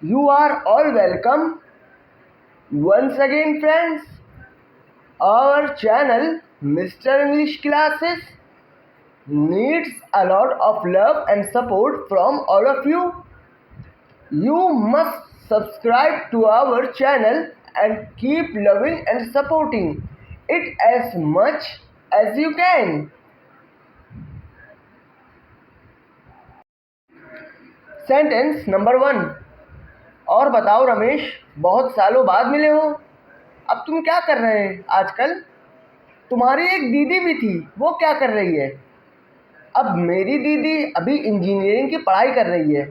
You are all welcome once again, friends. Our channel, Mr. English Classes, needs a lot of love and support from all of you. You must subscribe to our channel and keep loving and supporting it as much as you can. Sentence number 1। और बताओ रमेश, बहुत सालों बाद मिले हो, अब तुम क्या कर रहे हैं आजकल? तुम्हारी एक दीदी भी थी, वो क्या कर रही है? अब मेरी दीदी अभी इंजीनियरिंग की पढ़ाई कर रही है।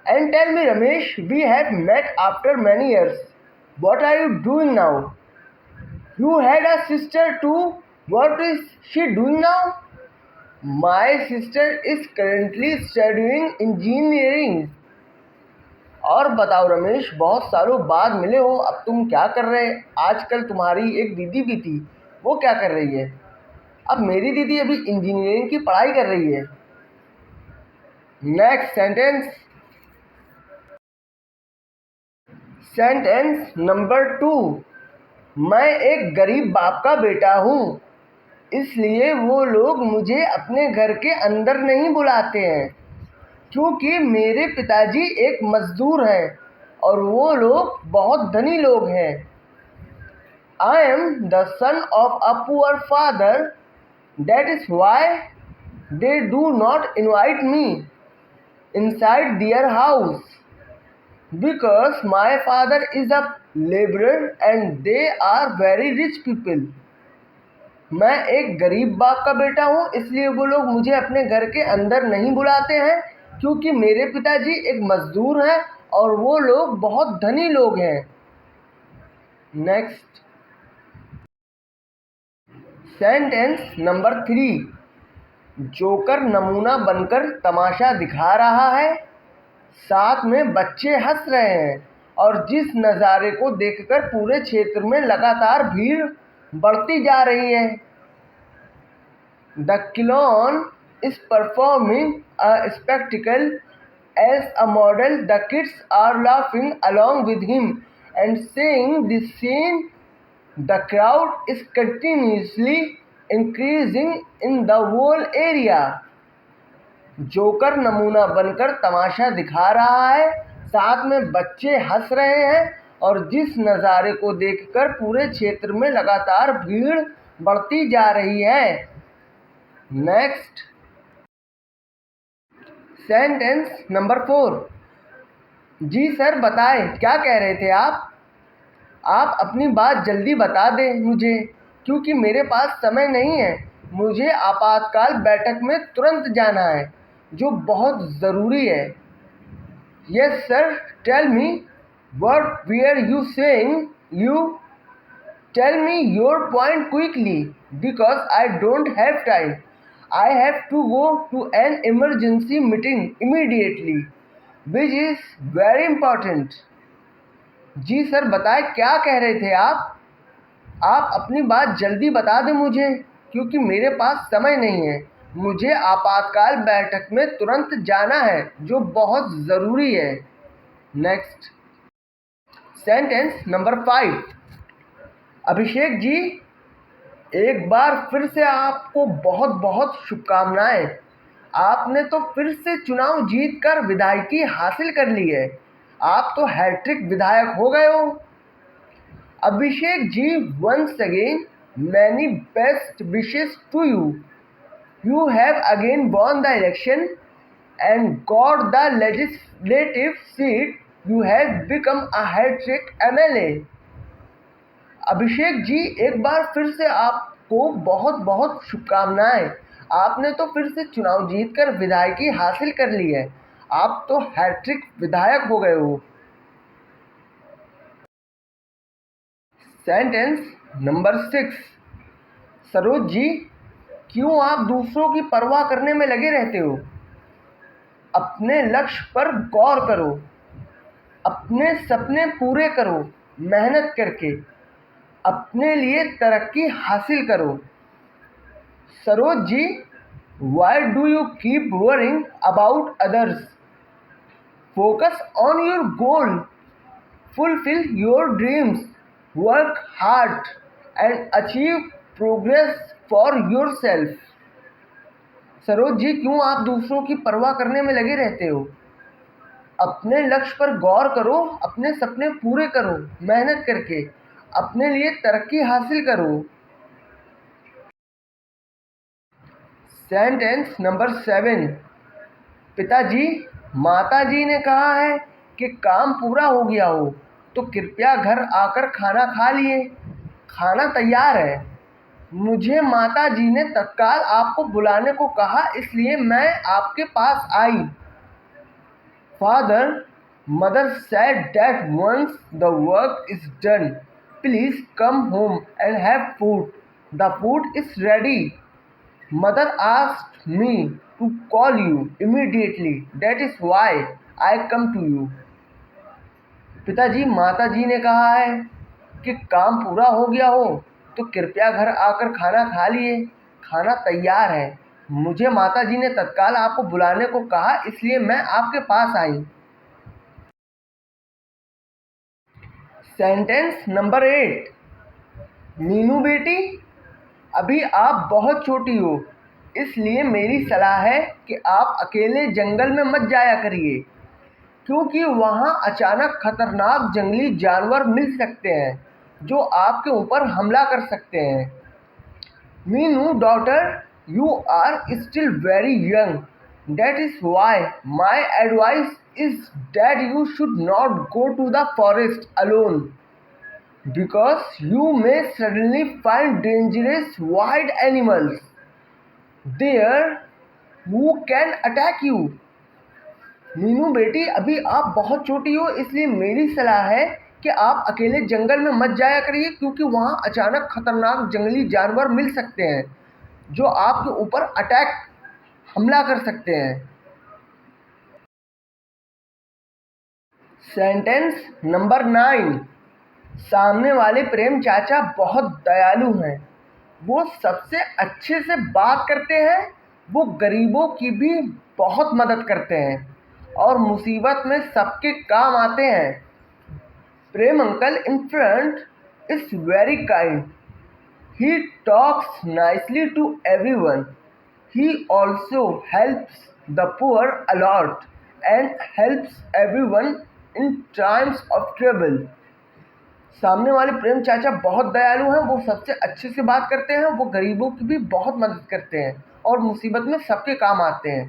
And tell me Ramesh, we have met after many years, what are you doing now? You had a sister too, what is she doing now? My sister is currently studying engineering. और बताओ रमेश, बहुत सालों बाद मिले हो, अब तुम क्या कर रहे? आजकल तुम्हारी एक दीदी भी थी, वो क्या कर रही है? अब मेरी दीदी अभी इंजीनियरिंग की पढ़ाई कर रही है। Next sentence, sentence number 2। मैं एक गरीब बाप का बेटा हूँ, इसलिए वो लोग मुझे अपने घर के अंदर नहीं बुलाते हैं, क्योंकि मेरे पिताजी एक मजदूर हैं और वो लोग बहुत धनी लोग हैं। I am the son of a poor father, that is why they do not invite me inside their house, because my father is a laborer and they are very rich people. मैं एक गरीब बाप का बेटा हूँ, इसलिए वो लोग मुझे अपने घर के अंदर नहीं बुलाते हैं, क्योंकि मेरे पिताजी एक मजदूर हैं और वो लोग बहुत धनी लोग हैं। Next sentence number 3। जोकर नमूना बनकर तमाशा दिखा रहा है, साथ में बच्चे हंस रहे हैं और जिस नज़ारे को देखकर पूरे क्षेत्र में लगातार भीड़ बढ़ती जा रही है। The clown is performing a spectacle as a model, the kids are laughing along with him and seeing the scene, the crowd is continuously increasing in the whole area. Joker नमूना बनकर तमाशा दिखा रहा है, साथ में बच्चे हंस रहे हैं और जिस नज़ारे को देखकर पूरे क्षेत्र में लगातार भीड़ बढ़ती जा रही है। Next sentence number 4। जी सर, बताएं, क्या कह रहे थे आप? आप अपनी बात जल्दी बता दें मुझे, क्योंकि मेरे पास समय नहीं है। मुझे आपातकाल बैठक में तुरंत जाना है, जो बहुत ज़रूरी है। Yes sir, tell me, what were you saying? You tell me your point quickly, because I don't have time. I have to go to an emergency meeting immediately, which is very important. जी sir, बताएं, क्या कह रहे थे आप? आप अपनी बात जल्दी बता दें मुझे, क्योंकि मेरे पास समय नहीं है। मुझे आपातकाल बैठक में तुरंत जाना है, जो बहुत ज़रूरी है। Next sentence number 5। Abhishek ji, एक बार फिर से आपको बहुत बहुत शुभकामनाएं। आपने तो फिर से चुनाव जीतकर विधायकी हासिल कर ली है। आप तो हैट्रिक विधायक हो गए हो। Abhishek ji, once again, many best wishes to you. You have again won the election and got the legislative seat. You have become a hat-trick MLA. Abhishek ji, एक बार फिर से आपको बहुत बहुत शुभकामनाएं। आपने तो फिर से चुनाव जीतकर विधायकी हासिल कर ली है। आप तो हैट्रिक विधायक हो गए हो। Sentence number 6। सरोज जी, क्यों आप दूसरों की परवाह करने में लगे रहते हो? अपने लक्ष्य पर गौर करो, अपने सपने पूरे करो, मेहनत करके अपने लिए तरक्की हासिल करो। Saroj ji, why do you keep worrying about others? Focus on your goal. Fulfill your dreams. Work hard and achieve progress for yourself. Saroj ji, क्यों आप दूसरों की परवाह करने में लगे रहते हो? अपने लक्ष्य पर गौर करो, अपने सपने पूरे करो, मेहनत करके अपने लिए तरक्की हासिल करो। Sentence number 7। पिताजी, माताजी ने कहा है कि काम पूरा हो गया हो तो कृपया घर आकर खाना खा लिए। खाना तैयार है। मुझे माताजी ने तत्काल आपको बुलाने को कहा, इसलिए मैं आपके पास आई। Father, mother said that once the work is done, please come home and have food. The food is ready. Mother asked me to call you immediately. That is why I come to you. पिताजी, माताजी ने कहा है कि काम पूरा हो गया हो तो कृपया घर आकर खाना खा लिए। खाना तैयार है। मुझे माताजी ने तत्काल आपको बुलाने को कहा, इसलिए मैं आपके पास आई। Sentence number 8। मीनू बेटी, अभी आप बहुत छोटी हो, इसलिए मेरी सलाह है कि आप अकेले जंगल में मत जाया करिए, क्योंकि वहाँ अचानक खतरनाक जंगली जानवर मिल सकते हैं जो आपके ऊपर हमला कर सकते हैं। Meenu daughter, you are still very young. That is why my advice is that you should not go to the forest alone, because you may suddenly find dangerous wild animals there who can attack you. Meenu बेटी, अभी आप बहुत छोटी हो, इसलिए मेरी सलाह है कि आप अकेले जंगल में मत जाया करिए, क्योंकि वहाँ अचानक खतरनाक जंगली जानवर मिल सकते हैं जो आपके ऊपर हमला कर सकते हैं। Sentence number 9। सामने वाले प्रेम चाचा बहुत दयालु हैं। वो सबसे अच्छे से बात करते हैं। वो गरीबों की भी बहुत मदद करते हैं और मुसीबत में सबके काम आते हैं। Prem uncle in front is very kind. He talks nicely to everyone. He also helps the poor a lot and helps everyone in times of trouble. सामने वाले प्रेम चाचा बहुत दयालु हैं। वो सबसे अच्छे से बात करते हैं। वो गरीबों की भी बहुत मदद करते हैं और मुसीबत में सबके काम आते हैं।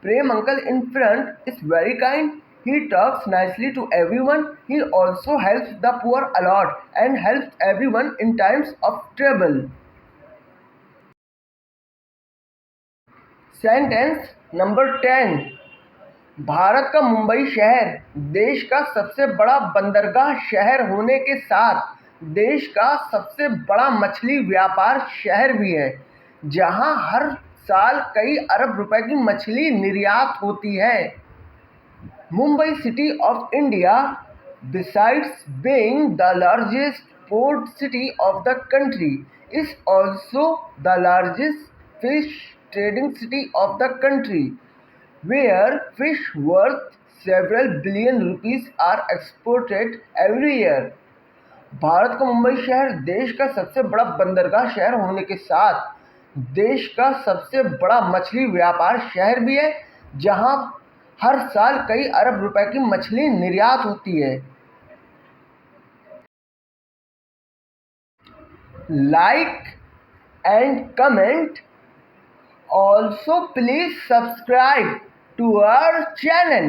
Prem uncle in front is very kind. He talks nicely to everyone. He also helps the poor a lot and helps everyone in times of trouble. Sentence number 10। Bharat का मुंबई शहर देश का सबसे बड़ा बंदरगाह शहर होने के साथ देश का सबसे बड़ा मछली व्यापार शहर भी है, जहां हर साल कई अरब रुपए की मछली निर्यात होती है। Mumbai, city of India, besides being the largest port city of the country, is also the largest fish trading city of the country, where fish worth several billion rupees are exported every year. Bharat का मुंबई शहर देश का सबसे बड़ा बंदरगाह शहर होने के साथ देश का सबसे बड़ा मछली व्यापार शहर भी है, जहां हर साल कई अरब रुपए की मछली निर्यात होती है। Like and comment. Also please subscribe to our channel.